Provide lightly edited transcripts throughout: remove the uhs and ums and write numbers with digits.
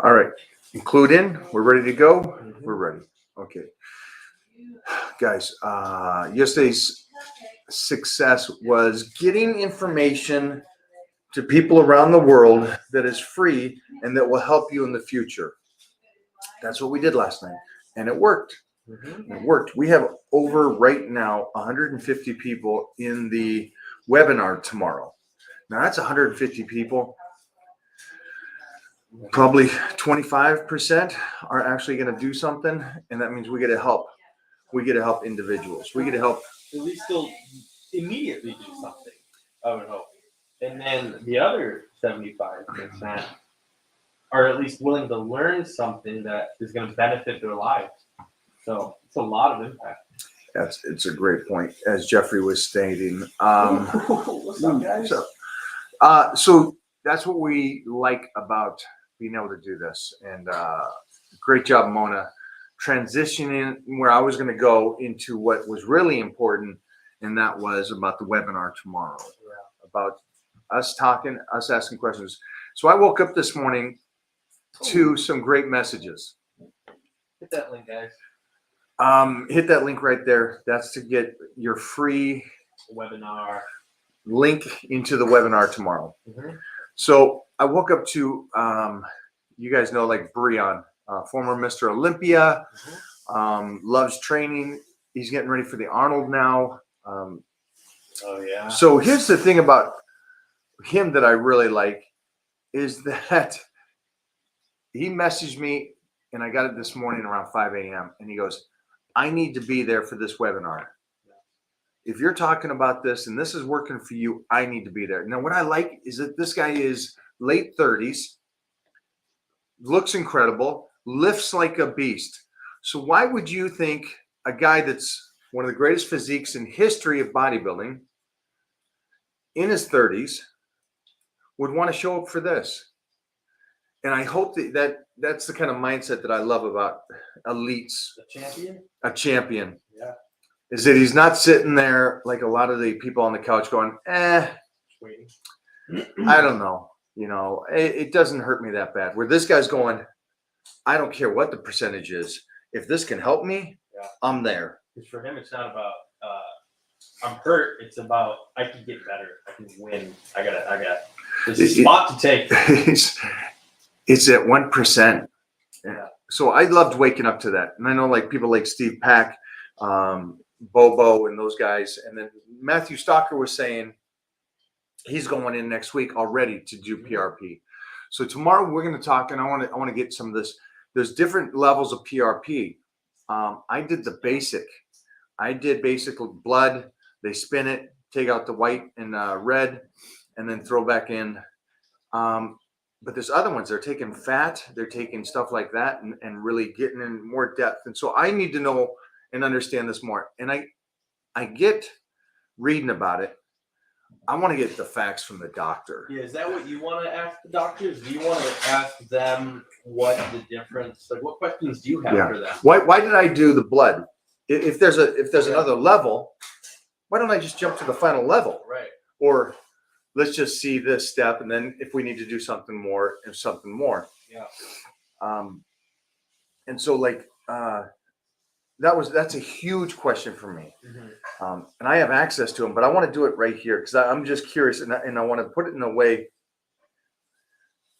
All right. Include in. We're ready to go. We're ready. Okay. Guys, yesterday's success was getting information to people around the world that is free and that will help you in the future. That's what we did last night. And it worked. It worked. We have over right now 150 people in the webinar tomorrow. Now that's 150 people. Probably 25% are actually going to do something, and that means we get to help. We get to help individuals. We get to help. At least they'll immediately do something, I would hope. And then the other 75% are at least willing to learn something that is going to benefit their lives. So it's a lot of impact. It's a great point, as Jeffrey was stating. What's up, guys? So that's what we like about being able to do this. And great job, Mona, transitioning where I was going to go into what was really important, and that was about the webinar tomorrow, about us talking, us asking questions. So I woke up this morning to some great messages. Hit that link, guys. Hit that link right there. That's to get your free Webinar link into the webinar tomorrow. So I woke up to, you guys know, like Breon, former Mr. Olympia, loves training. He's getting ready for the Arnold now. Oh, yeah. So here's the thing about him that I really like is that he messaged me, and I got it this morning around 5 a.m. and he goes, I need to be there for this webinar. If you're talking about this and this is working for you, I need to be there. Now, what I like is that this guy is late 30s, looks incredible, lifts like a beast. So why would you think a guy that's one of the greatest physiques in history of bodybuilding in his 30s would want to show up for this? And I hope that's the kind of mindset that I love about elites. A champion. Yeah. Is that he's not sitting there like a lot of the people on the couch going, Waiting. I don't know. You know, it doesn't hurt me that bad. Where this guy's going, I don't care what the percentage is. If this can help me, I'm there. Because for him, it's not about I'm hurt. It's about I can get better. I can win. I got there's a spot to take. It's at 1%. Yeah. So I loved waking up to that. And I know like people like Steve Pack, Bobo and those guys. And then Matthew Stalker was saying he's going in next week already to do PRP. So tomorrow we're going to talk, and I want to get some of this. There's different levels of PRP. I did the basic. I did basically blood. They spin it, take out the white and red, and then throw back in. But there's other ones. They're taking fat. They're taking stuff like that and really getting in more depth. And so I need to know and understand this more. And I get reading about it. I want to get the facts from the doctor. Yeah, is that what you want to ask the doctors? Do you want to ask them what the difference? Like, what questions do you have for them? Why did I do the blood? If there's another level, why don't I just jump to the final level? Right. Or let's just see this step, and then if we need to do something more, and something more. Yeah. And so like that's a huge question for me. And I have access to them, but I want to do it right here because I'm just curious, and I want to put it in a way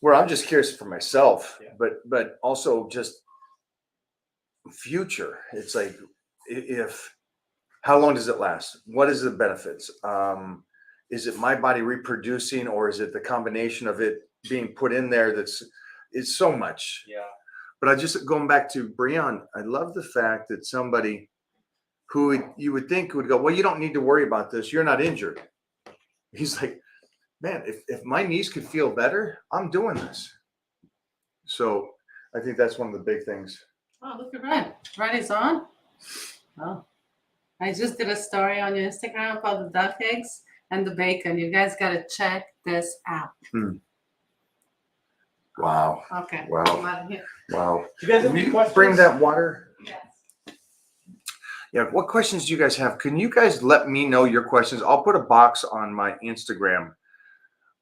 where I'm just curious for myself, but also just future. It's like, how long does it last? What is the benefits? Is it my body reproducing, or is it the combination of it being put in there? It's so much. Yeah. But I just going back to Breon, I love the fact that somebody who you would think would go, well, you don't need to worry about this. You're not injured. He's like, man, if my knees could feel better, I'm doing this. So I think that's one of the big things. Oh, look at Red. Red is on. Oh, I just did a story on your Instagram about the duck eggs and the bacon. You guys got to check this out. Wow. Okay. Wow. Wow. Do you guys have any questions? Bring that water. Yes. Yeah. What questions do you guys have? Can you guys let me know your questions? I'll put a box on my Instagram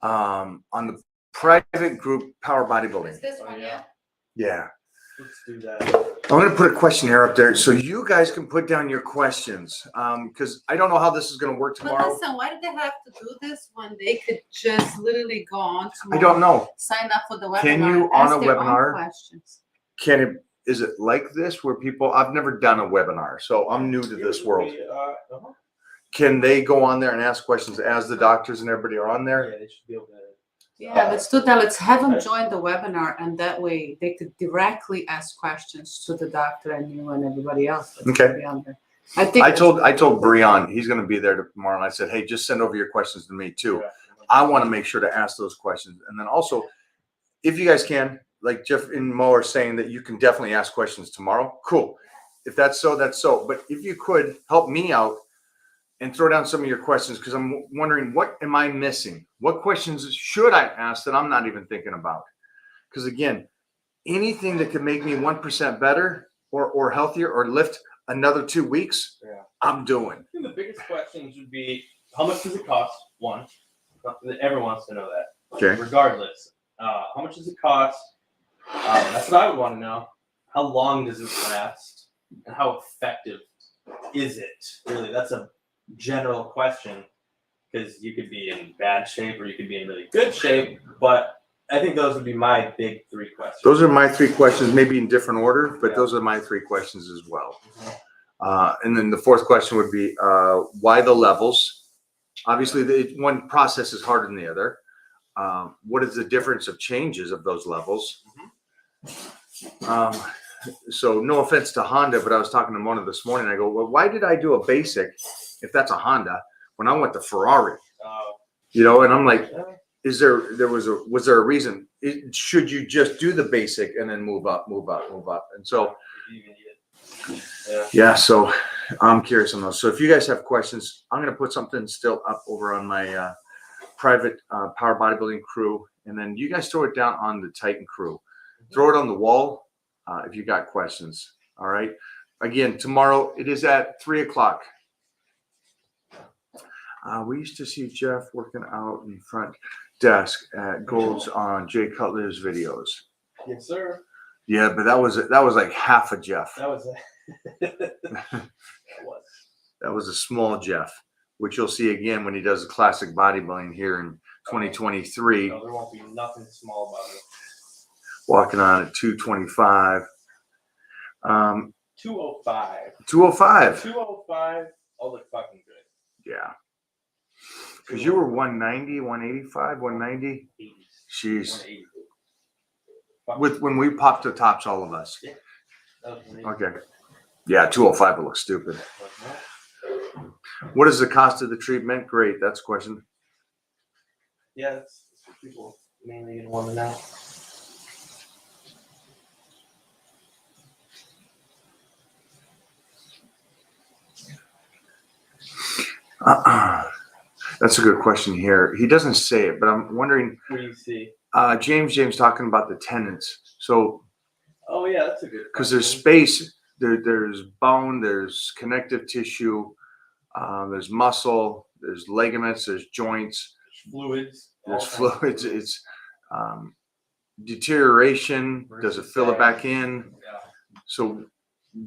on the private group Power Bodybuilding. Is this one, yeah? Yeah. Let's do that. I'm going to put a questionnaire up there so you guys can put down your questions. Because I don't know how this is going to work But tomorrow. listen, why do they have to do this when they could just literally go on I don't know. sign up for the webinar? Can you, and on ask a their own webinar, questions? Is it like this where people, I've never done a webinar, so I'm new to this world. Can they go on there and ask questions as the doctors and everybody are on there? Yeah, they should be able to. Yeah, let's do that. Let's have them join the webinar, and that way they could directly ask questions to the doctor and you and everybody else. That's Okay. gonna be on there. I think I told Breon he's going to be there tomorrow, and I said, hey, just send over your questions to me too. I want to make sure to ask those questions, and then also, if you guys can, like Jeff and Mo are saying that you can definitely ask questions tomorrow. Cool. If that's so, that's so. But if you could help me out and throw down some of your questions, because I'm wondering, what am I missing? What questions should I ask that I'm not even thinking about? Because again, anything that could make me 1% better or healthier or lift another 2 weeks, I'm doing. I think the biggest questions would be, how much does it cost? One, everyone wants to know that. Okay. Regardless, how much does it cost? That's what I would want to know. How long does it last? And how effective is it? Really, that's a general question, because you could be in bad shape or you could be in really good shape. But I think those would be my big 3 questions. Those are my 3 questions, maybe in different order, but those are my 3 questions as well. And then the 4th question would be, why the levels? Obviously, one process is harder than the other. What is the difference of changes of those levels? So no offense to Honda, but I was talking to Mona this morning. I go, well, why did I do a basic if that's a Honda when I went to Ferrari? You know, and I'm like, was there a reason? Should you just do the basic and then move up? And so, yeah, so I'm curious on those. So if you guys have questions, I'm going to put something still up over on my private power bodybuilding crew. And then you guys throw it down on the Titan crew. Throw it on the wall if you got questions. All right. Again, tomorrow it is at 3:00. We used to see Jeff working out in front desk at Gold's on Jay Cutler's videos. Yes, sir. Yeah, but that was like half a Jeff. That was That was a small Jeff, which you'll see again when he does the classic bodybuilding here in 2023. No, there won't be nothing small about it. Walking on at 225. 205. 205. 205. I'll look fucking good. Yeah. Because you were 190, 185, 190. 80s. Jeez. 180. With when we popped the tops, all of us. Yeah. That was amazing. Okay. Yeah, 205 will look stupid. What is the cost of the treatment? Great. That's a question. Yeah, that's what people mainly gonna want to know. That's a good question here. He doesn't say it, but I'm wondering. What do you see? James talking about the tendons. So. Oh yeah, that's a good. Because there's space. There's bone. There's connective tissue. There's muscle. There's ligaments. There's joints. Fluids. There's fluids. It's deterioration. Does it fill it back in? Yeah. So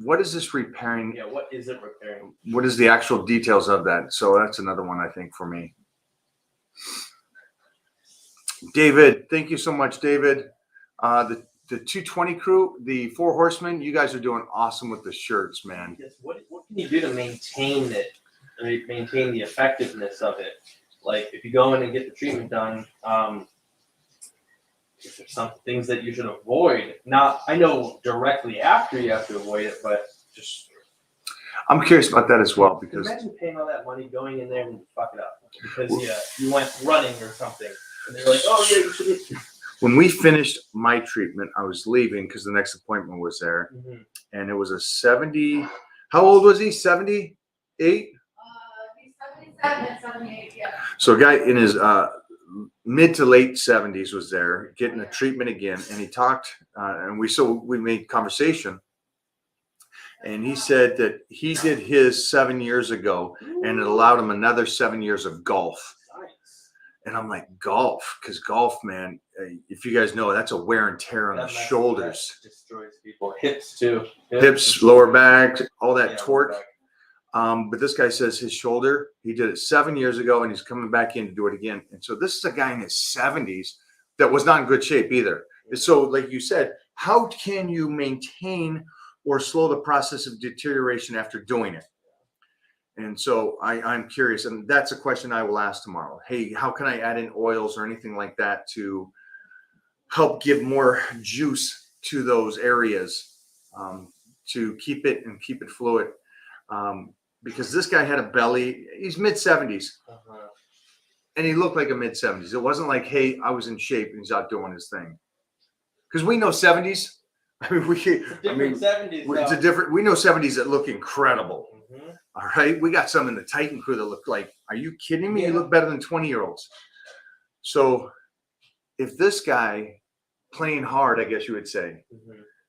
what is this repairing? Yeah, what is it repairing? What is the actual details of that? So that's another one I think for me. David, thank you so much, David. The 220 crew, the 4 horsemen, you guys are doing awesome with the shirts, man. Yes. What can you do to maintain it? Maintain the effectiveness of it? Like if you go in and get the treatment done, if there's some things that you should avoid. Now I know directly after you have to avoid it, but just I'm curious about that as well because imagine paying all that money going in there and you fuck it up because you went running or something and they're like, oh yeah, you should. When we finished my treatment, I was leaving because the next appointment was there, and it was a 70. How old was he? 78. He's 77, 78, yeah. So a guy in his mid to late 70s was there getting a treatment again, and he talked, and we made conversation, and he said that he did his 7 years ago, and it allowed him another 7 years of golf. Nice. And I'm like, golf, because golf, man, if you guys know, that's a wear and tear on the That shoulders, destroys people. Hips too. hips, lower back, all that Yeah, torque. lower back. But this guy says his shoulder, he did it 7 years ago and he's coming back in to do it again. And so this is a guy in his 70s that was not in good shape either. And so, like you said, how can you maintain or slow the process of deterioration after doing it? And so I'm curious, and that's a question I will ask tomorrow. Hey, how can I add in oils or anything like that to help give more juice to those areas, to keep it fluid? Because this guy had a belly, he's mid-70s, and he looked like a mid-70s. It wasn't like, hey, I was in shape and he's out doing his thing. Because we know 70s. I mean, Different 70s. it's a different, we know 70s that look incredible. Mm-hmm. All right. We got some in the Titan crew that look like, are you kidding me? Yeah. You look better than 20-year-olds. So if this guy playing hard, I guess you would say,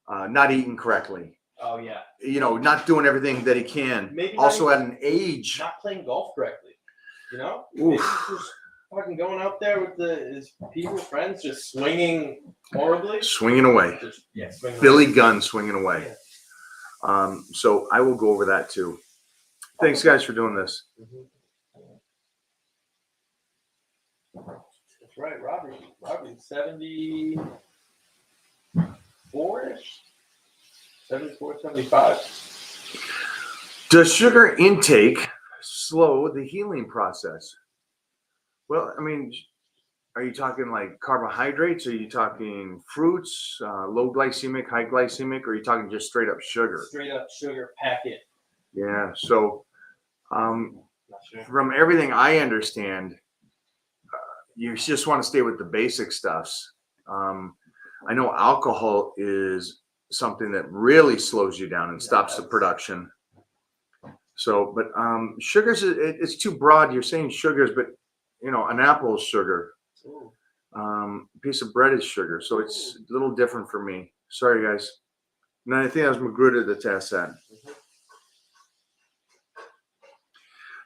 not eating correctly, Oh yeah. you know, not doing everything that he can, Maybe also not at an age. not playing golf correctly. You know, Oof. maybe just fucking going out there with his people, friends, just swinging horribly. Swinging away. Just, swinging Billy away. Gunn swinging away. Yeah. So I will go over that too. Thanks, guys, for doing this. That's right, Robbie's 74-ish, 74, 75. Does sugar intake slow the healing process? Well, I mean, are you talking like carbohydrates? Are you talking fruits, low glycemic, high glycemic? Or are you talking just straight up sugar? Straight up sugar packet. Yeah. So, Not sure. from everything I understand, you just want to stay with the basic stuffs. I know alcohol is something that really slows you down and stops the production. So, but sugars, it's too broad. You're saying sugars, but you know, an apple is sugar. Ooh. A piece of bread is sugar. So it's a little different for me. Sorry, guys. And I think that was Magruder that asked that.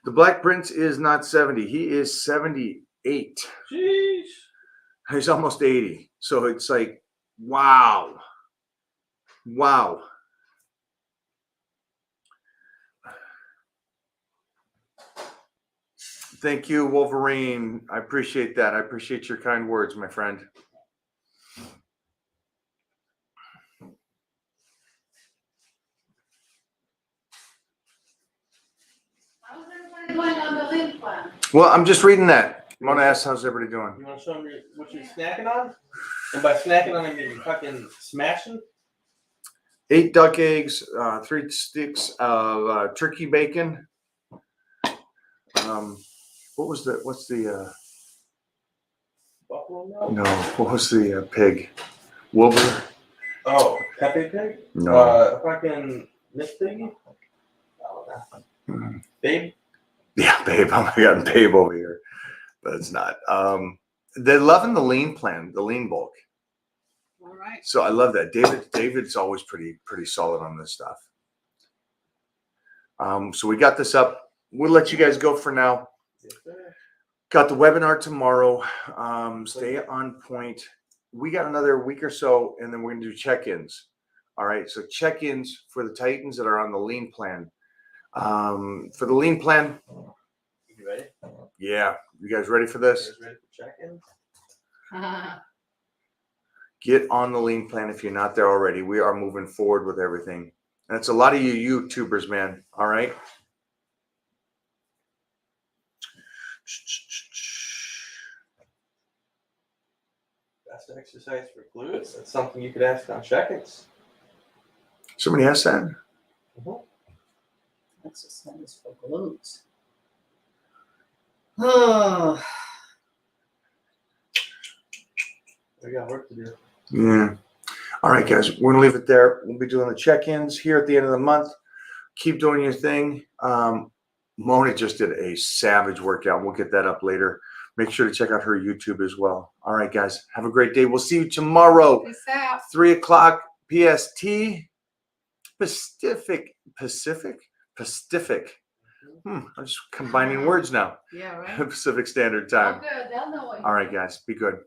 The Black Prince is not 70. He is 78. Sheesh. He's almost 80. So it's like, wow. Wow. Thank you, Wolverine. I appreciate that. I appreciate your kind words, my friend. How's everybody doing on the link plan? Well, I'm just reading that. I'm going to ask, how's everybody doing? You want to show them what you're snacking on? And by snacking on, I mean fucking smashing. 8 duck eggs, 3 sticks of turkey bacon. What's the Buffalo milk? no, what was the pig? Wilbur? Oh, Pepe Pig? No. Fucking Miss Piggy? Babe? Yeah, babe. I'm getting babe over here. But it's not. They're loving the lean plan, the lean bulk. All right. So I love that. David's always pretty solid on this stuff. So we got this up. We'll let you guys go for now. Yes, sir. Got the webinar tomorrow. Stay on point. We got another week or so, and then we're gonna do check-ins. All right. So check-ins for the Titans that are on the lean plan. For the lean plan, You ready? yeah. You guys ready for You this? guys ready for check-in? Get on the lean plan if you're not there already. We are moving forward with everything. And it's a lot of you YouTubers, man. All right. Best exercise for glutes? That's something you could ask on check-ins. Somebody asked that. Exercise for glutes. Oh, We got work to do. Yeah. All right, guys. We're gonna leave it there. We'll be doing the check-ins here at the end of the month. Keep doing your thing. Mona just did a savage workout. We'll get that up later. Make sure to check out her YouTube as well. All right, guys. Have a great day. We'll see you tomorrow, peace out. 3 o'clock PST. Pacific. I'm just combining words now. Yeah, right. Pacific Standard Oh, Time. good. They'll know what All right, guys, be good.